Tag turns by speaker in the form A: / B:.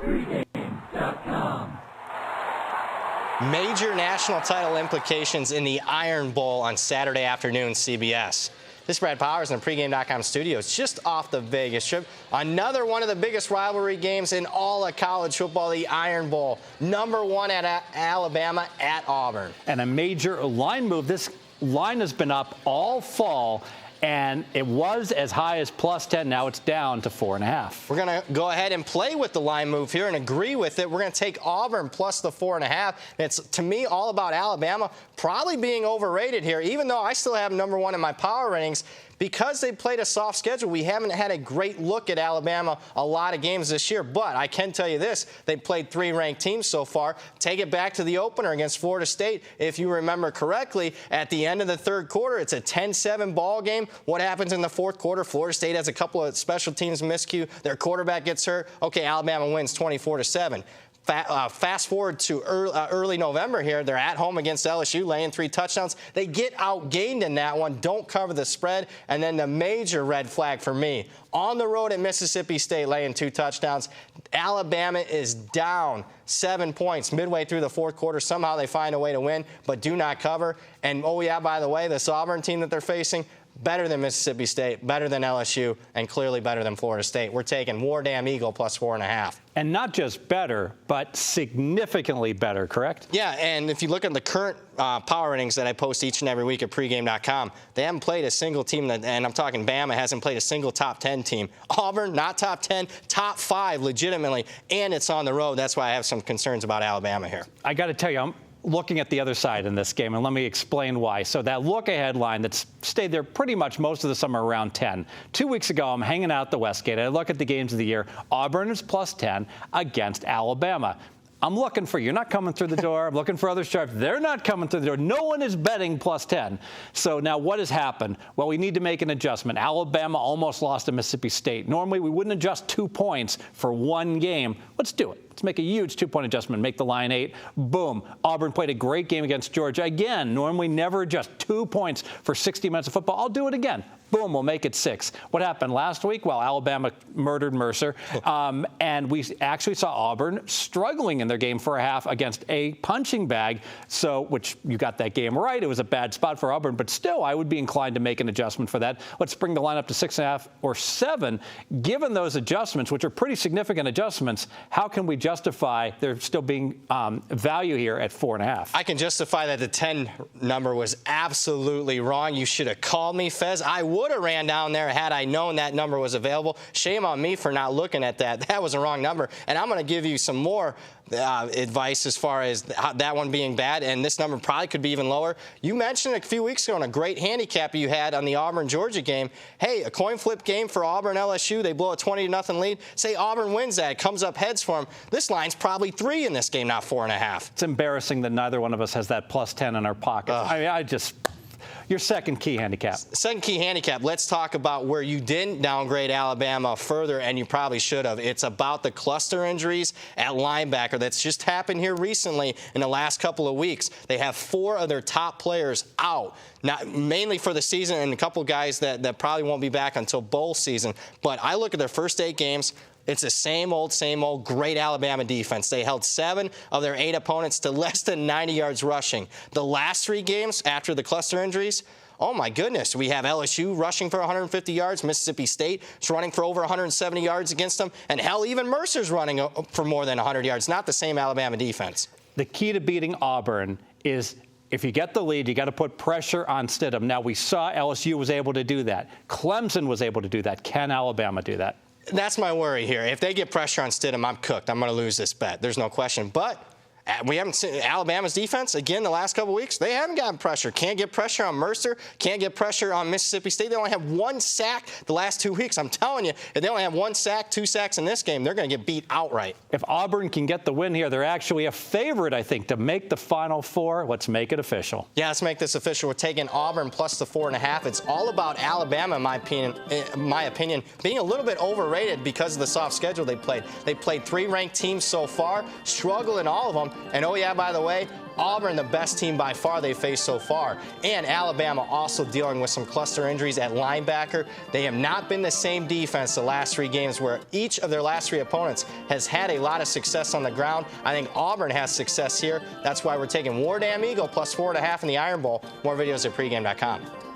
A: Pregame.com.
B: Major national title implications in the Iron Bowl on Saturday afternoon, CBS. This is Brad Powers in the Pregame.com studios, just off the Vegas Strip. Another one of the biggest rivalry games in all of college football, the Iron Bowl. #1 at Alabama at Auburn.
C: And a major line move. This line has been up all fall, and it was as high as +10. Now it's down to 4.5.
B: We're going to go ahead and play with the line move here and agree with it. We're going to take Auburn plus the 4.5. It's, to me, all about Alabama probably being overrated here, even though I still have #1 in my power ratings. Because they played a soft schedule, we haven't had a great look at Alabama a lot of games this year. But I can tell you this, they played 3 ranked teams so far. Take it back to the opener against Florida State. If you remember correctly, at the end of the third quarter, it's a 10-7 ball game. What happens in the fourth quarter? Florida State has a couple of special teams miscue. Their quarterback gets hurt. Okay, Alabama wins 24-7. Fast forward to early November here. They're at home against LSU, laying 3 touchdowns. They get outgained in that one, don't cover the spread, and then the major red flag for me, on the road at Mississippi State, laying 2 touchdowns. Alabama is down 7 points midway through the fourth quarter. Somehow they find a way to win, but do not cover. And, oh, yeah, by the way, this Auburn team that they're facing, better than Mississippi State, better than LSU, and clearly better than Florida State. We're taking War Damn Eagle plus 4.5.
C: And not just better, but significantly better, correct?
B: Yeah, and if you look at the current power ratings that I post each and every week at pregame.com, they haven't played a single team, and I'm talking Bama, hasn't played a single top 10 team. Auburn, not top 10, top 5 legitimately, and it's on the road. That's why I have some concerns about Alabama here.
C: I got to tell you, I'm looking at the other side in this game, and let me explain why. So that look-ahead line that's stayed there pretty much most of the summer around 10. 2 weeks ago, I'm hanging out the Westgate. I look at the games of the year. Auburn is +10 against Alabama. I'm looking for you. You're not coming through the door. I'm looking for other sharps. They're not coming through the door. No one is betting +10. So now what has happened? Well, we need to make an adjustment. Alabama almost lost to Mississippi State. Normally, we wouldn't adjust 2 points for one game. Let's do it. Let's make a huge 2-point adjustment, make the line 8. Boom. Auburn played a great game against Georgia. Again, normally never adjust 2 points for 60 minutes of football. I'll do it again. Boom, we'll make it 6. What happened last week? Well, Alabama murdered Mercer, and we actually saw Auburn struggling in their game for a half against a punching bag, so which you got that game right. It was a bad spot for Auburn, but still, I would be inclined to make an adjustment for that. Let's bring the line up to 6.5 or 7. Given those adjustments, which are pretty significant adjustments, how can we justify there still being value here at 4.5?
B: I can justify that the 10 number was absolutely wrong. You should have called me, Fez. I would have ran down there had I known that number was available. Shame on me for not looking at that. That was a wrong number. And I'm going to give you some more advice as far as that one being bad, and this number probably could be even lower. You mentioned a few weeks ago in a great handicap you had on the Auburn-Georgia game. Hey, a coin flip game for Auburn-LSU. They blow a 20-0 lead. Say Auburn wins that. It comes up heads for them. This line's probably 3 in this game, not 4.5.
C: It's embarrassing that neither one of us has that +10 in our pocket. I mean, your second key handicap.
B: Second key handicap. Let's talk about where you didn't downgrade Alabama further, and you probably should have. It's about the cluster injuries at linebacker that's just happened here recently in the last couple of weeks. They have 4 of their top players out, not mainly for the season, and a couple of guys that probably won't be back until bowl season. But I look at their first 8 games. It's the same old great Alabama defense. They held 7 of their 8 opponents to less than 90 yards rushing. The last 3 games after the cluster injuries, oh my goodness, we have LSU rushing for 150 yards, Mississippi State is running for over 170 yards against them, and hell, even Mercer's running for more than 100 yards. Not the same Alabama defense.
C: The key to beating Auburn is if you get the lead, you got to put pressure on Stidham. Now, we saw LSU was able to do that. Clemson was able to do that. Can Alabama do that?
B: That's my worry here. If they get pressure on Stidham, I'm cooked. I'm going to lose this bet. There's no question. But we haven't seen Alabama's defense, again, the last couple of weeks. They haven't gotten pressure. Can't get pressure on Mercer. Can't get pressure on Mississippi State. They only have 1 sack the last 2 weeks. I'm telling you, if they only have 1 sack, 2 sacks in this game, they're going to get beat outright.
C: If Auburn can get the win here, they're actually a favorite, I think, to make the Final Four. Let's make it official.
B: Yeah, let's make this official. We're taking Auburn plus the 4.5. It's all about Alabama, in my opinion, being a little bit overrated because of the soft schedule they played. They played 3 ranked teams so far, struggle in all of them. And oh yeah, by the way, Auburn, the best team by far they faced so far. And Alabama also dealing with some cluster injuries at linebacker. They have not been the same defense the last 3 games, where each of their last 3 opponents has had a lot of success on the ground. I think Auburn has success here. That's why we're taking War Damn Eagle plus 4.5 in the Iron Bowl. More videos at pregame.com.